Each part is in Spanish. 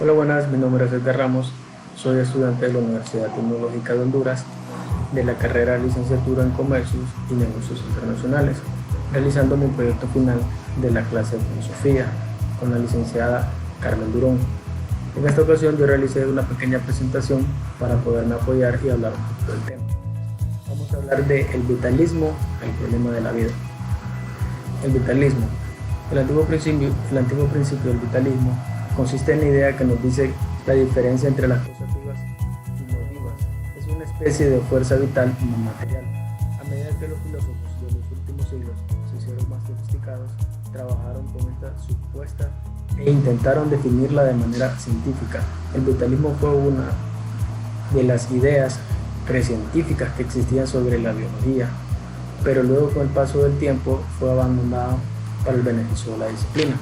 Hola, buenas, mi nombre es Edgar Ramos, soy estudiante de la Universidad Tecnológica de Honduras de la carrera de Licenciatura en Comercios y Negocios Internacionales, realizando mi proyecto final de la clase de Filosofía con la licenciada Carmen Durón. En esta ocasión yo realicé una pequeña presentación para poderme apoyar y hablar un poco del tema. Vamos a hablar del vitalismo, el problema de la vida. El vitalismo. El antiguo principio del vitalismo consiste en la idea que nos dice la diferencia entre las cosas vivas y no vivas. Es una especie de fuerza vital no material. A medida que los filósofos de los últimos siglos se hicieron más sofisticados, trabajaron con esta supuesta e intentaron definirla de manera científica. El vitalismo fue una de las ideas precientíficas que existían sobre la biología, pero luego con el paso del tiempo fue abandonado para el beneficio de la disciplina.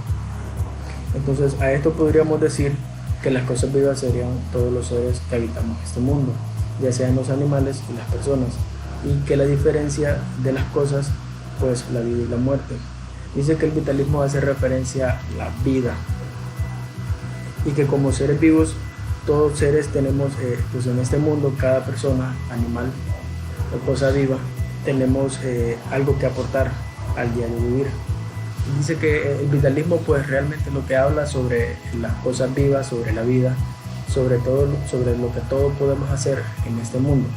Entonces, a esto podríamos decir que las cosas vivas serían todos los seres que habitamos este mundo, ya sean los animales y las personas, y que la diferencia de las cosas, pues la vida y la muerte. Dice que el vitalismo hace referencia a la vida, y que como seres vivos, todos seres tenemos, pues en este mundo, cada persona, animal o cosa viva, tenemos algo que aportar al diario vivir. Dice que el vitalismo pues realmente lo que habla sobre las cosas vivas, sobre la vida, sobre todo, sobre lo que todos podemos hacer en este mundo.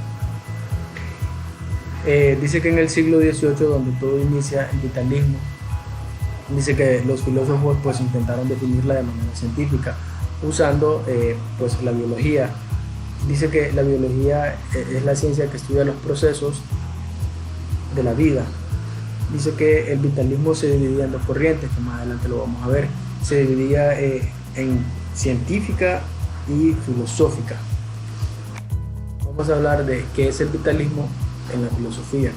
Dice que en el siglo XVIII, donde todo inicia el vitalismo, dice que los filósofos pues intentaron definirla de manera científica, usando pues la biología. Dice que la biología es la ciencia que estudia los procesos de la vida. Dice que el vitalismo se dividía en dos corrientes, que más adelante lo vamos a ver. Se dividía en científica y filosófica. Vamos a hablar de qué es el vitalismo en la filosofía.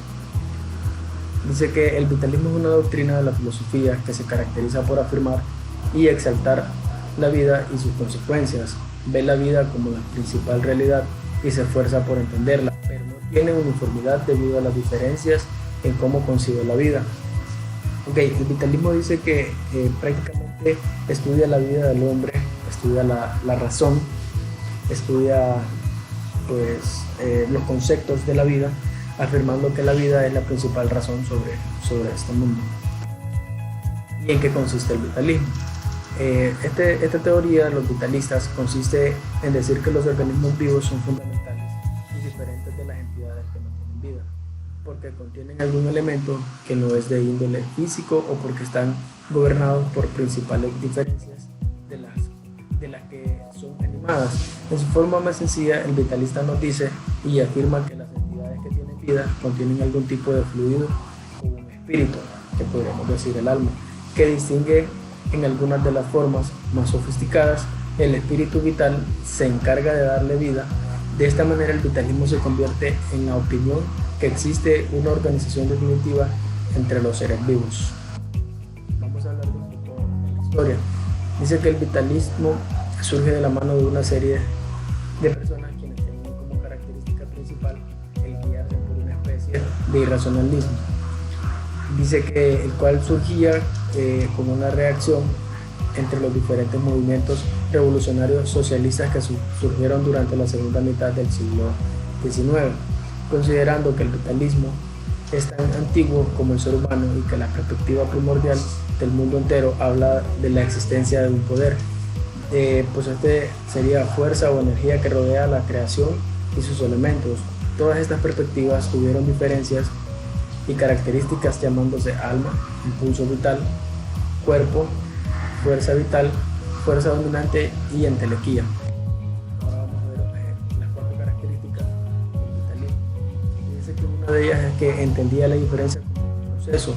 Dice que el vitalismo es una doctrina de la filosofía que se caracteriza por afirmar y exaltar la vida y sus consecuencias. Ve la vida como la principal realidad y se esfuerza por entenderla, pero no tiene uniformidad debido a las diferencias en cómo concibe la vida. El vitalismo dice que prácticamente estudia la vida del hombre, estudia la razón, estudia pues los conceptos de la vida, afirmando que la vida es la principal razón sobre este mundo. ¿Y en qué consiste el vitalismo? Esta teoría de los vitalistas consiste en decir que los organismos vivos son fundamentales y diferentes de las entidades que no tienen vida, porque contienen algún elemento que no es de índole físico o porque están gobernados por principales diferencias de las que son animadas. En su forma más sencilla, el vitalista nos dice y afirma que las entidades que tienen vida contienen algún tipo de fluido o un espíritu, que podríamos decir el alma, que distingue en algunas de las formas más sofisticadas. El espíritu vital se encarga de darle vida. De esta manera el vitalismo se convierte en la opinión que existe una organización definitiva entre los seres vivos. Vamos a hablar de un poco de la historia. Dice que el vitalismo surge de la mano de una serie de personas quienes tenían como característica principal el guiarse por una especie de irracionalismo. Dice que el cual surgía como una reacción entre los diferentes movimientos revolucionarios socialistas que surgieron durante la segunda mitad del siglo XIX, considerando que el vitalismo es tan antiguo como el ser humano y que la perspectiva primordial del mundo entero habla de la existencia de un poder. Pues este sería fuerza o energía que rodea la creación y sus elementos. Todas estas perspectivas tuvieron diferencias y características llamándose alma, impulso vital, cuerpo, fuerza vital, fuerza dominante y entelequía. Ahora vamos a ver las cuatro características del vitalismo. Dice que una de ellas es que entendía la diferencia como un proceso.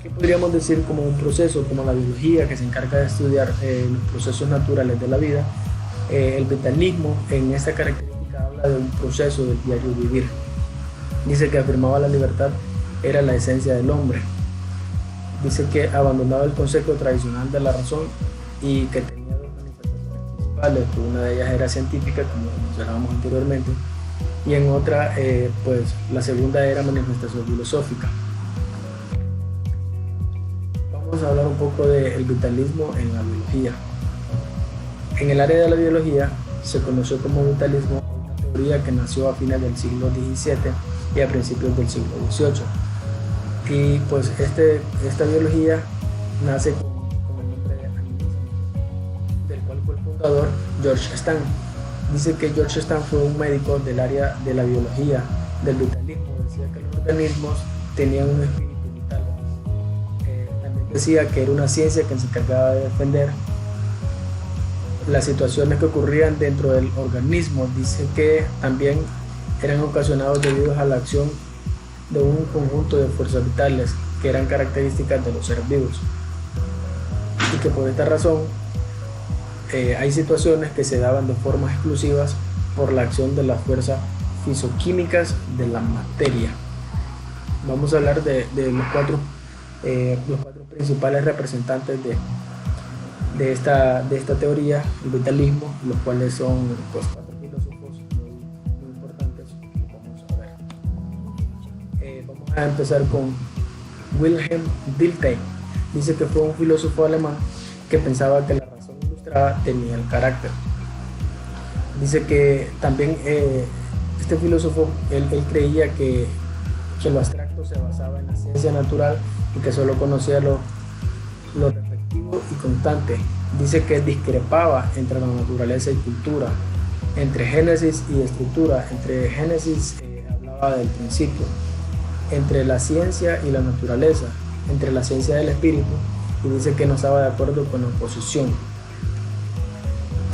¿Qué podríamos decir como un proceso? Como la biología, que se encarga de estudiar los procesos naturales de la vida. El vitalismo en esta característica habla de un proceso del diario vivir. Dice que afirmaba la libertad era la esencia del hombre. Dice que abandonaba el concepto tradicional de la razón y que tenía dos manifestaciones principales, que una de ellas era científica, como mencionábamos anteriormente, y en otra, pues la segunda era manifestación filosófica. Vamos a hablar un poco del vitalismo en la biología. En el área de la biología se conoció como vitalismo una teoría que nació a fines del siglo XVII y a principios del siglo XVIII. Y pues esta biología nace con el nombre de animismo, del cual fue el fundador George Sand. Dice que George Sand fue un médico del área de la biología, del vitalismo. Decía que los organismos tenían un espíritu vital. También decía que era una ciencia que se encargaba de defender las situaciones que ocurrían dentro del organismo. Dice que también eran ocasionados debido a la acción de un conjunto de fuerzas vitales que eran características de los seres vivos, y que por esta razón hay situaciones que se daban de formas exclusivas por la acción de las fuerzas fisicoquímicas de la materia. Vamos a hablar de los cuatro principales representantes de esta teoría, el vitalismo, los cuales son pues, cuatro filósofos muy importantes que vamos a ver. Vamos a empezar con Wilhelm Dilthey. Dice que fue un filósofo alemán que pensaba que la razón ilustrada tenía el carácter. Dice que también este filósofo, él creía que lo abstracto se basaba en la ciencia natural y que solo conocía lo repetitivo y constante. Dice que discrepaba entre la naturaleza y cultura, entre génesis y estructura. Entre génesis hablaba del principio, entre la ciencia y la naturaleza, entre la ciencia del espíritu, y dice que no estaba de acuerdo con la oposición.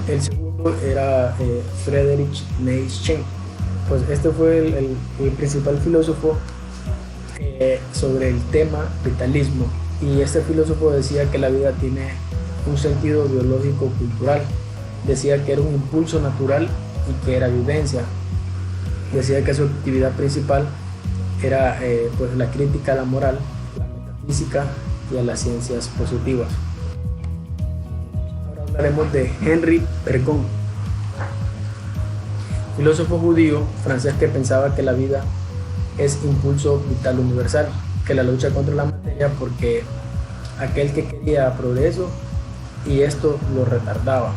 El segundo era Friedrich Nietzsche. Pues este fue el principal filósofo sobre el tema vitalismo, y este filósofo decía que la vida tiene un sentido biológico cultural. Decía que era un impulso natural y que era vivencia. Decía que su actividad principal era pues la crítica a la moral, la metafísica y a las ciencias positivas. Ahora hablaremos de Henri Bergson, filósofo judío francés que pensaba que la vida es impulso vital universal, que la lucha contra la materia porque aquel que quería progreso y esto lo retardaba.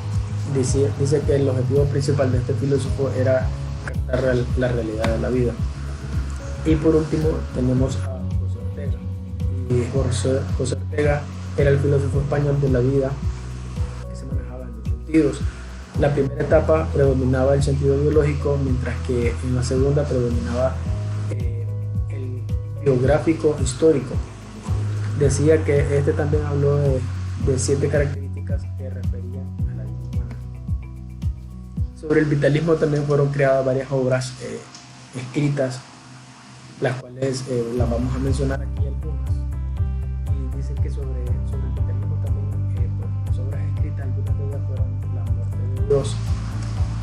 Dice que el objetivo principal de este filósofo era captar la realidad de la vida. Y por último tenemos a José Ortega. Y José Ortega era el filósofo español de la vida que se manejaba en dos sentidos. La primera etapa predominaba el sentido biológico, mientras que en la segunda predominaba el biográfico histórico. Decía que este también habló de 7 características que referían a la vida humana. Sobre el vitalismo también fueron creadas varias obras escritas, las cuales las vamos a mencionar aquí algunas. Y dice que sobre el vitalismo también, las obras escritas, algunas de ellas fueron La muerte de Dios,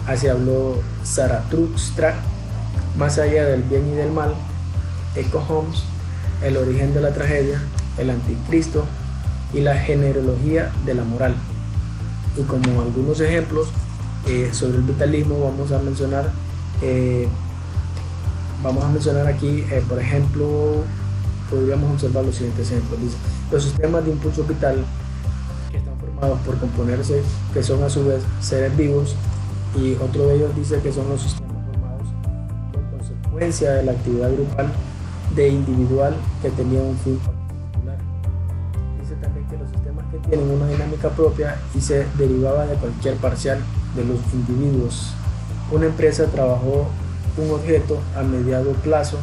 así habló Zaratustra, Más allá del bien y del mal, Eco Holmes, El origen de la tragedia, El anticristo y La genealogía de la moral. Y como algunos ejemplos sobre el vitalismo vamos a mencionar aquí, por ejemplo, podríamos observar los siguientes ejemplos. Dice: los sistemas de impulso vital que están formados por componerse, que son a su vez seres vivos, y otro de ellos dice que son los sistemas formados por consecuencia de la actividad grupal de individual que tenía un fin particular. Dice también que los sistemas que tienen una dinámica propia y se derivaba de cualquier parcial de los individuos. Una empresa trabajó un objeto a mediano plazo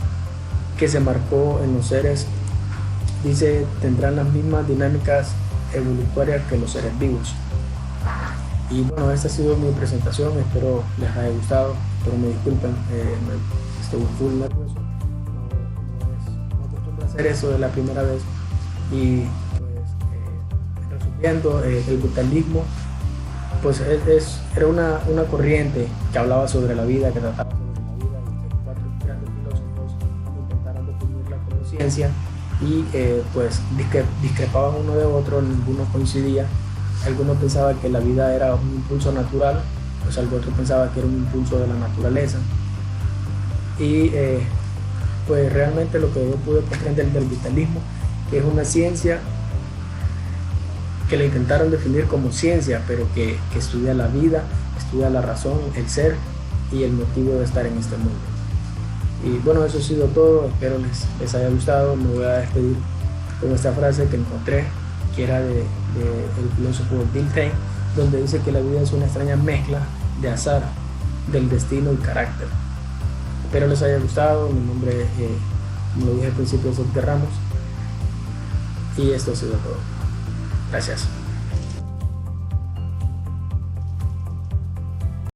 que se marcó en los seres, dice, tendrán las mismas dinámicas evolutorias que los seres vivos. Y bueno, esta ha sido mi presentación, espero les haya gustado, pero me disculpen, estoy full nervioso, no acostumbro a hacer eso de la primera vez. Y pues resumiendo, el vitalismo pues era una corriente que hablaba sobre la vida, que trataba sobre la vida, y que 4 grandes filósofos intentaron definirla como ciencia, y pues discrepaban uno de otro, ninguno coincidía. Algunos pensaban que la vida era un impulso natural, pues algo otro pensaba que era un impulso de la naturaleza. Y pues realmente lo que yo pude comprender del vitalismo, que es una ciencia que le intentaron definir como ciencia, pero que estudia la vida, estudia la razón, el ser y el motivo de estar en este mundo. Y bueno, eso ha sido todo, espero les haya gustado. Me voy a despedir con esta frase que encontré, que era del filósofo Bill Tate, donde dice que la vida es una extraña mezcla de azar, del destino y carácter. Espero les haya gustado. Mi nombre, como lo dije al principio, es Héctor Ramos, y esto ha sido todo. Gracias.